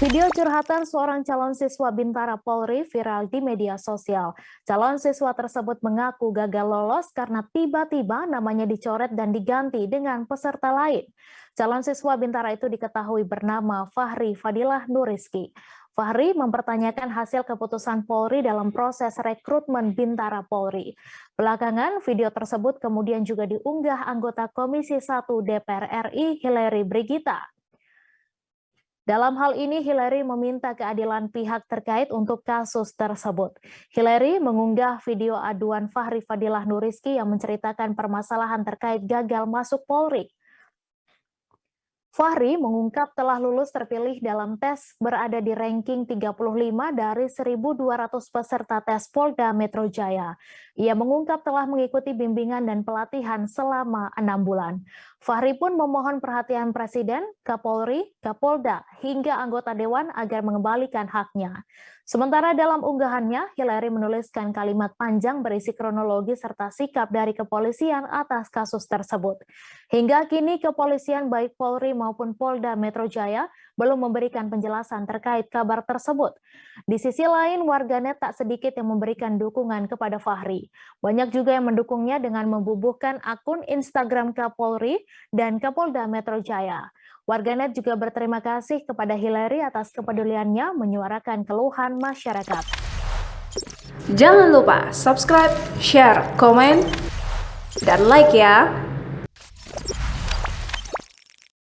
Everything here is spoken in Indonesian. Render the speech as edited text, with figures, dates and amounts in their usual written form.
Video curhatan seorang calon siswa Bintara Polri viral di media sosial. Calon siswa tersebut mengaku gagal lolos karena tiba-tiba namanya dicoret dan diganti dengan peserta lain. Calon siswa Bintara itu diketahui bernama Fahri Fadilah Nuriski. Fahri mempertanyakan hasil keputusan Polri dalam proses rekrutmen Bintara Polri. Belakangan, video tersebut kemudian juga diunggah anggota Komisi 1 DPR RI Hillary Brigita. Dalam hal ini, Hillary meminta keadilan pihak terkait untuk kasus tersebut. Hillary mengunggah video aduan Fahri Fadilah Nuriski yang menceritakan permasalahan terkait gagal masuk Polri. Fahri mengungkap telah lulus terpilih dalam tes berada di ranking 35 dari 1.200 peserta tes Polda Metro Jaya. Ia mengungkap telah mengikuti bimbingan dan pelatihan selama 6 bulan. Fahri pun memohon perhatian Presiden, Kapolri, Kapolda, hingga anggota Dewan agar mengembalikan haknya. Sementara dalam unggahannya, Hillary menuliskan kalimat panjang berisi kronologi serta sikap dari kepolisian atas kasus tersebut. Hingga kini kepolisian baik Polri maupun Polda Metro Jaya belum memberikan penjelasan terkait kabar tersebut. Di sisi lain, warganet tak sedikit yang memberikan dukungan kepada Fahri. Banyak juga yang mendukungnya dengan membubuhkan akun Instagram Kapolri dan Kapolda Metro Jaya. Warganet juga berterima kasih kepada Hillary atas kepeduliannya menyuarakan keluhan masyarakat. Jangan lupa subscribe, share, komen, dan like ya!